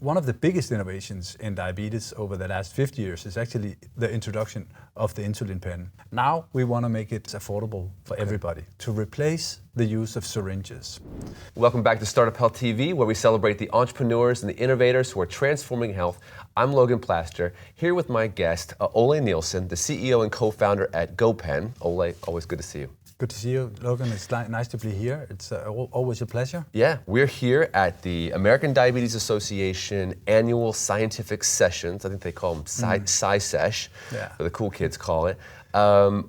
one of the biggest innovations in diabetes over the last 50 years is actually the introduction of the insulin pen. Now we want to make it affordable for everybody to replace the use of syringes. Welcome back to Startup Health TV, where we celebrate the entrepreneurs and the innovators who are transforming health. I'm Logan Plaster, here with my guest, Ole Nielsen, the CEO and co-founder at GOPen. Ole, always good to see you. Good to see you, Logan. It's nice to be here. It's always a pleasure. Yeah, we're here at the American Diabetes Association annual scientific sessions. I think they call them Sci-Sesh, the cool kids call it.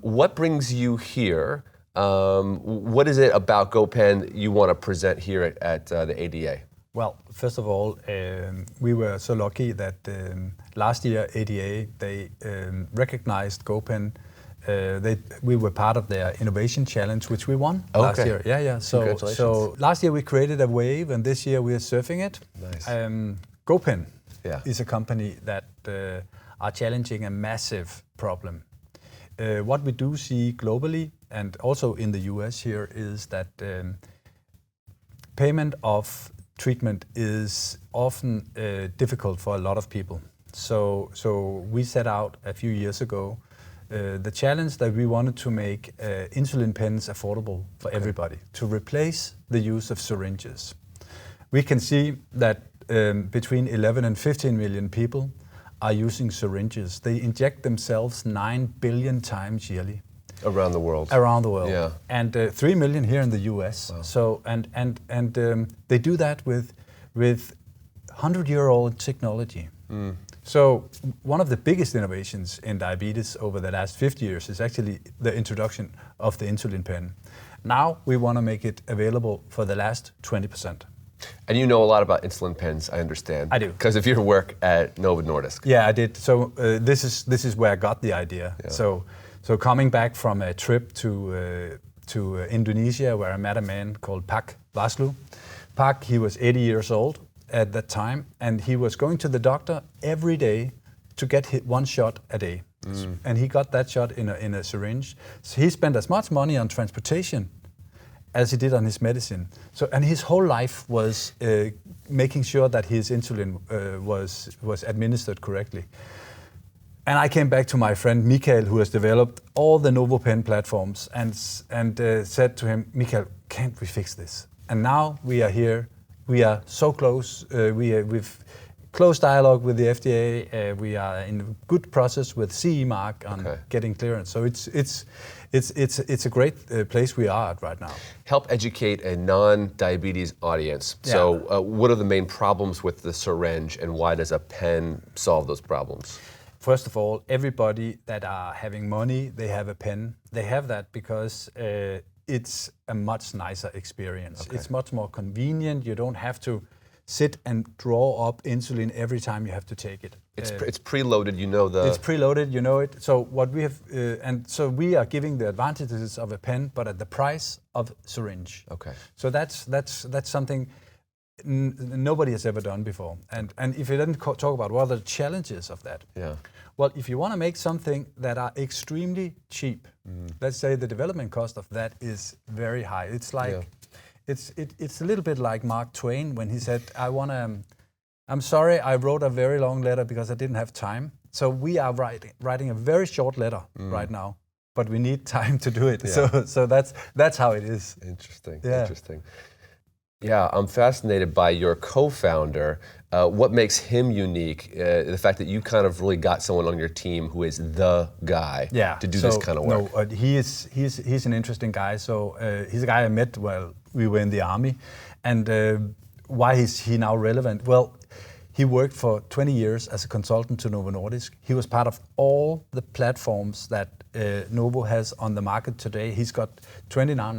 What brings you here? What is it about GOPen you want to present here at the ADA? Well, first of all, we were so lucky that last year ADA, they recognized GOPen. We were part of their innovation challenge, which we won last year. Yeah. So last year we created a wave, and this year we are surfing it. Nice. GOPen is a company that are challenging a massive problem. What we do see globally and also in the US here is that payment of treatment is often difficult for a lot of people. So we set out a few years ago the challenge that we wanted to make insulin pens affordable for everybody, to replace the use of syringes. We can see that between 11 and 15 million people are using syringes. They inject themselves 9 billion times yearly. Around the world. Around the world. Yeah. And 3 million here in the US. Wow. So and they do that with 100-year-old technology. So one of the biggest innovations in diabetes over the last 50 years is actually the introduction of the insulin pen. Now we want to make it available for the last 20%. And you know a lot about insulin pens, I understand. I do. Because of your work at Novo Nordisk. Yeah, I did. So this is where I got the idea. Yeah. So coming back from a trip to Indonesia, where I met a man called Pak Vaslu. Pak, he was 80 years old at that time, and he was going to the doctor every day to get one shot a day. And he got that shot in a syringe. So he spent as much money on transportation as he did on his medicine. So, and his whole life was making sure that his insulin was administered correctly. And I came back to my friend Mikael, who has developed all the NovoPen platforms, and said to him, Mikael, can't we fix this? And now we are here. We are so close. We've close dialogue with the FDA. We are in a good process with CE mark on getting clearance. So it's a great place we are at right now. Help educate a non-diabetes audience. Yeah. So what are the main problems with the syringe, and why does a pen solve those problems? First of all, everybody that are having money, they have a pen. They have that because it's a much nicer experience. It's much more convenient. You don't have to sit and draw up insulin every time you have to take it. It's preloaded, you know the... It's preloaded, you know it. So what we have, and so we are giving the advantages of a pen, but at the price of syringe. Okay. So that's something nobody has ever done before. And if you then talk about what are the challenges of that? Yeah. Well, if you want to make something that are extremely cheap, let's say the development cost of that is very high. It's like, it's a little bit like Mark Twain when he said, I'm sorry, I wrote a very long letter because I didn't have time. So we are writing a very short letter right now, but we need time to do it. Yeah. So that's how it is. Interesting, Yeah. interesting. Yeah, I'm fascinated by your co-founder. What makes him unique? The fact that you kind of really got someone on your team who is the guy to do this kind of work. No, he's an interesting guy. So he's a guy I met while we were in the army. And why is he now relevant? Well, he worked for 20 years as a consultant to Novo Nordisk. He was part of all the platforms that Novo has on the market today. He's got 31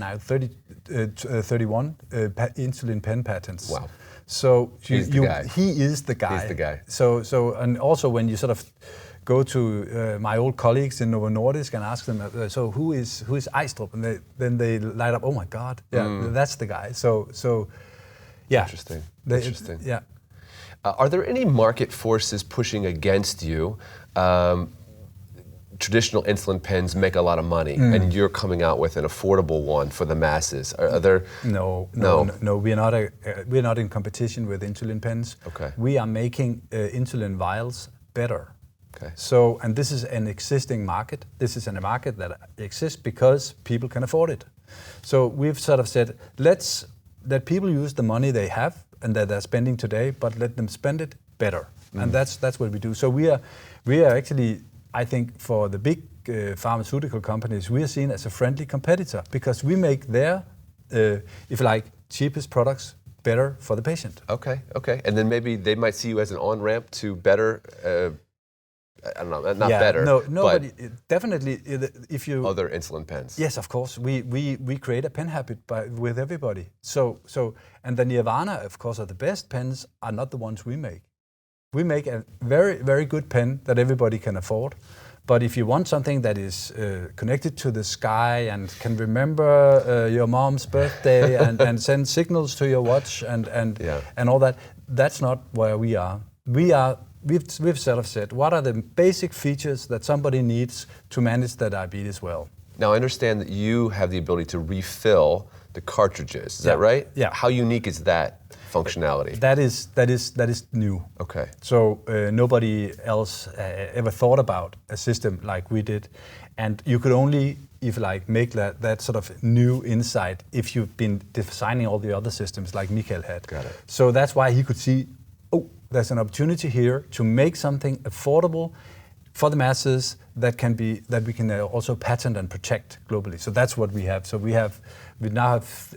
insulin pen patents. Wow. So He's the guy. He is the guy. He's the guy. So and also when you sort of go to my old colleagues in Novo Nordisk and ask them, so who is Ejstrup? And then they light up, oh my God, that's the guy. So yeah. Interesting. Interesting. Yeah. Are there any market forces pushing against you traditional insulin pens make a lot of money, and you're coming out with an affordable one for the masses. Are there? No. We're not in competition with insulin pens. Okay. We are making insulin vials better. Okay. So, and this is an existing market. This is a market that exists because people can afford it. So we've sort of said, let's let people use the money they have and that they're spending today, but let them spend it better. And that's what we do. So we are actually, I think, for the big pharmaceutical companies, we are seen as a friendly competitor because we make their, if you like, cheapest products better for the patient. Okay. And then maybe they might see you as an on-ramp to better, I don't know, not better, but definitely if you... Other insulin pens. Yes, of course. We create a pen habit with everybody. So and the Nirvana, of course, are the best pens are not the ones we make. We make a very, very good pen that everybody can afford. But if you want something that is connected to the sky and can remember your mom's birthday and send signals to your watch and all that, that's not where we are. We've sort of said, what are the basic features that somebody needs to manage their diabetes well? Now, I understand that you have the ability to refill the cartridges. Is that right? Yeah. How unique is that functionality? That is new. Okay. So nobody else ever thought about a system like we did, and you could only, if you like, make that sort of new insight if you've been designing all the other systems like Michael had. Got it. So that's why he could see, there's an opportunity here to make something affordable for the masses that we can also patent and protect globally. So that's what we have. So we now have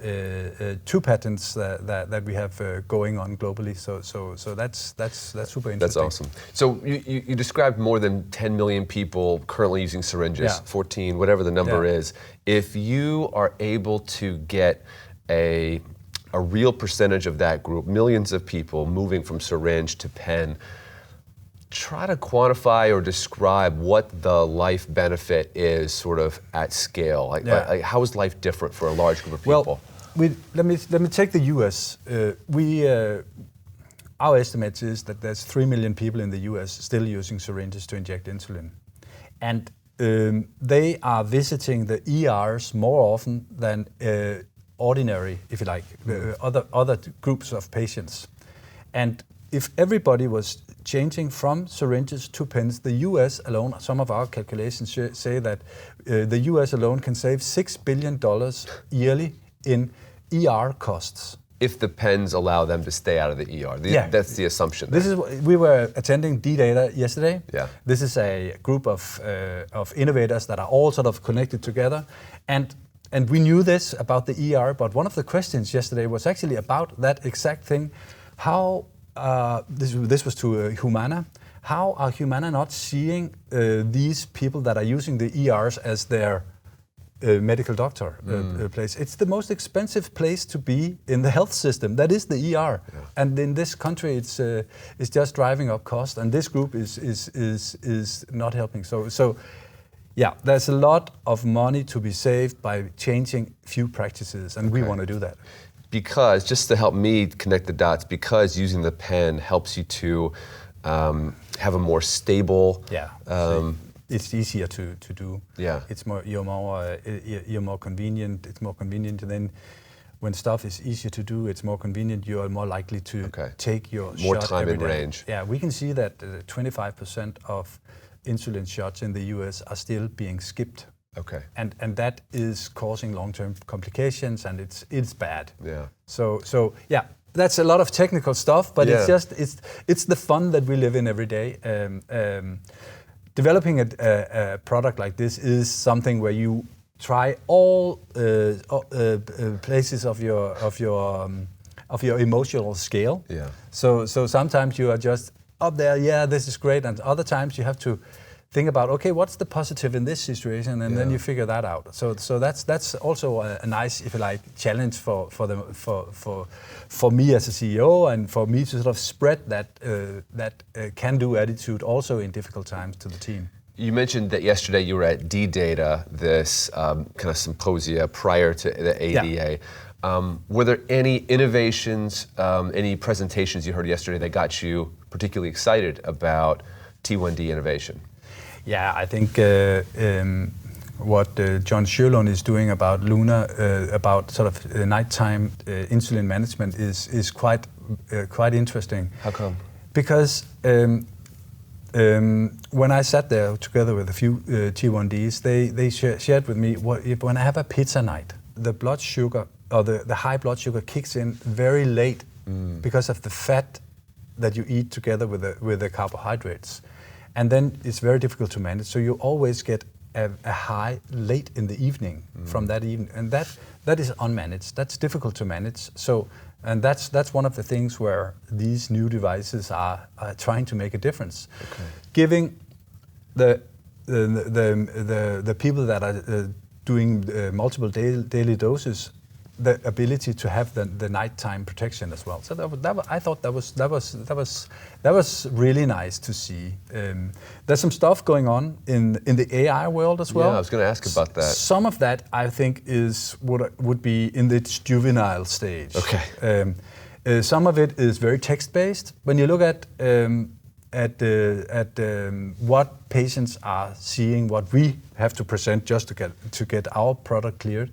2 patents that we have going on globally. So that's super interesting. That's awesome. So you described more than 10 million people currently using syringes, 14, whatever the number is. If you are able to get a real percentage of that group, millions of people moving from syringe to pen, try to quantify or describe what the life benefit is sort of at scale. Like how is life different for a large group of people? Well, let me take the US. Our estimate is that there's 3 million people in the US still using syringes to inject insulin. And they are visiting the ERs more often than ordinary, if you like, other groups of patients. And if everybody was changing from syringes to pens, the US alone, some of our calculations say that the US alone can save $6 billion yearly in ER costs. If the pens allow them to stay out of the ER. That's the assumption. We were attending D-Data yesterday. Yeah. This is a group of innovators that are all sort of connected together. And we knew this about the ER, but one of the questions yesterday was actually about that exact thing. How, this was to Humana, how are Humana not seeing these people that are using the ERs as their medical doctor place? It's the most expensive place to be in the health system. That is the ER. Yeah. And in this country, it's just driving up cost, and this group is not helping. So yeah, there's a lot of money to be saved by changing few practices, and we want to do that. Because, just to help me connect the dots, because using the pen helps you to have a more stable... it's easier to do. Yeah. It's more, you're more convenient. It's more convenient, and then when stuff is easier to do, it's more convenient. You are more likely to take your more shot time in range. Yeah, we can see that 25% of insulin shots in the US are still being skipped. Okay. And that is causing long-term complications, and it's bad. Yeah. So yeah, that's a lot of technical stuff, but it's the fun that we live in every day. Developing a product like this is something where you try all places of your emotional scale. Yeah. So sometimes you are just up there, this is great, and other times you have to think about, okay, what's the positive in this situation, and then you figure that out. So that's also a nice, if you like, challenge for me as a CEO, and for me to sort of spread that can-do attitude also in difficult times to the team. You mentioned that yesterday you were at D-Data, this kind of symposia prior to the ADA. Were there any innovations, any presentations you heard yesterday that got you particularly excited about T1D innovation? Yeah, I think what John Sherlund is doing about Luna, about sort of nighttime insulin management, is quite interesting. How come? Because when I sat there together with a few T1Ds, they shared with me when I have a pizza night, the blood sugar or the high blood sugar kicks in very late because of the fat that you eat together with the carbohydrates, and then it's very difficult to manage. So you always get a high late in the evening from that evening, and that is unmanaged. That's difficult to manage. So. And that's one of the things where these new devices are trying to make a difference, giving the people that are doing multiple daily doses the ability to have the nighttime protection as well. So I thought that was really nice to see. There's some stuff going on in the AI world as well. Yeah, I was going to ask about that. Some of that I think would be in the juvenile stage. Okay. Some of it is very text-based. When you look at what patients are seeing, what we have to present just to get our product cleared.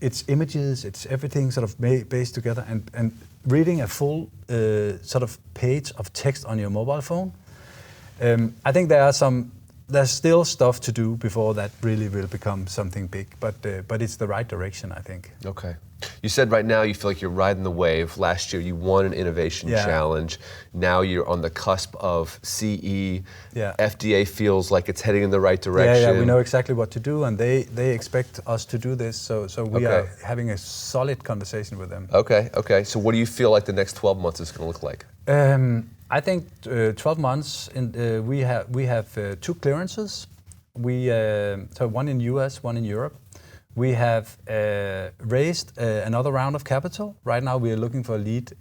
It's images, it's everything sort of based together, and reading a full sort of page of text on your mobile phone. I think there's still stuff to do before that really will become something big, but it's the right direction, I think. Okay. You said right now you feel like you're riding the wave. Last year you won an innovation challenge. Now you're on the cusp of CE. Yeah. FDA feels like it's heading in the right direction. Yeah, we know exactly what to do, and they expect us to do this. So we are having a solid conversation with them. Okay. So what do you feel like the next 12 months is going to look like? I think 12 months. We have 2 clearances. So one in US, one in Europe. We have raised another round of capital. Right now we are looking for a lead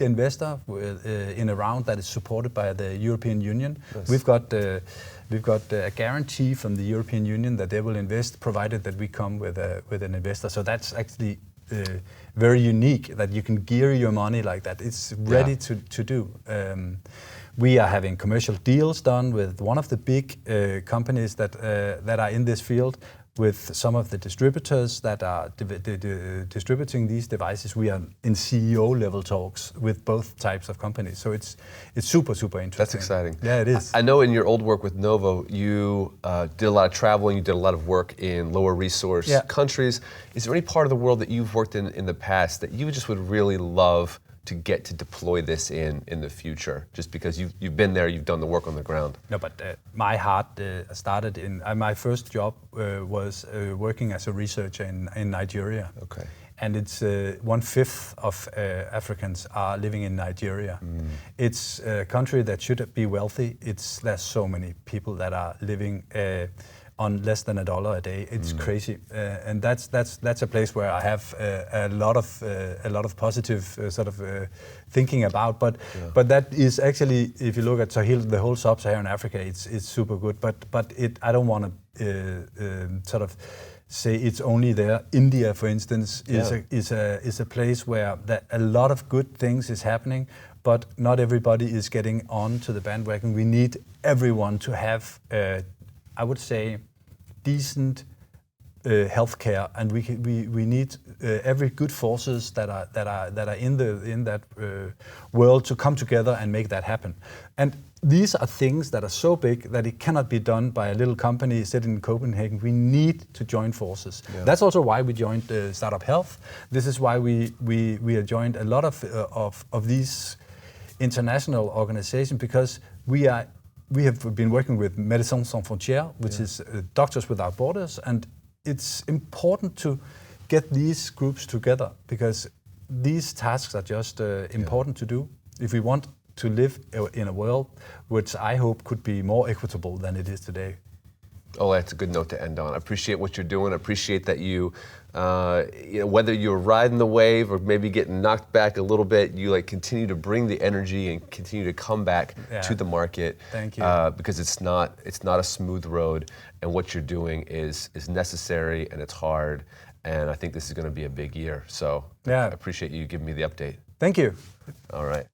investor in a round that is supported by the European Union. Nice. We've got a guarantee from the European Union that they will invest, provided that we come with an investor. So that's actually very unique that you can gear your money like that. It's ready to do. We are having commercial deals done with one of the big companies that are in this field, with some of the distributors that are distributing these devices. We are in CEO level talks with both types of companies. So it's super interesting. That's exciting. Yeah, it is. I know in your old work with Novo, you did a lot of traveling, you did a lot of work in lower resource countries. Is there any part of the world that you've worked in the past that you just would really love to get to deploy this in the future, just because you've been there, you've done the work on the ground? No, but my heart started in my first job was working as a researcher in Nigeria. Okay. And it's 1/5 of Africans are living in Nigeria. It's a country that should be wealthy. There's so many people that are living on less than $1 a day. It's crazy, and that's a place where I have a lot of positive sort of thinking about. But that is actually, if you look at the whole sub-Saharan Africa, it's super good. But I don't want to sort of say it's only there. India, for instance, is a place where a lot of good things is happening, but not everybody is getting on to the bandwagon. We need everyone to have, I would say, decent healthcare, and we need every good forces that are in that world to come together and make that happen. And these are things that are so big that it cannot be done by a little company sitting in Copenhagen. We need to join forces. Yeah. That's also why we joined Startup Health. This is why we have joined a lot of these international organizations, because we have been working with Médecins Sans Frontières, which is Doctors Without Borders, and it's important to get these groups together, because these tasks are just important to do if we want to live in a world which I hope could be more equitable than it is today. Oh, that's a good note to end on. I appreciate what you're doing. I appreciate that you whether you're riding the wave or maybe getting knocked back a little bit, you continue to bring the energy and continue to come back to the market. Thank you. Because it's not a smooth road, and what you're doing is necessary and it's hard. And I think this is going to be a big year. So I appreciate you giving me the update. Thank you. All right.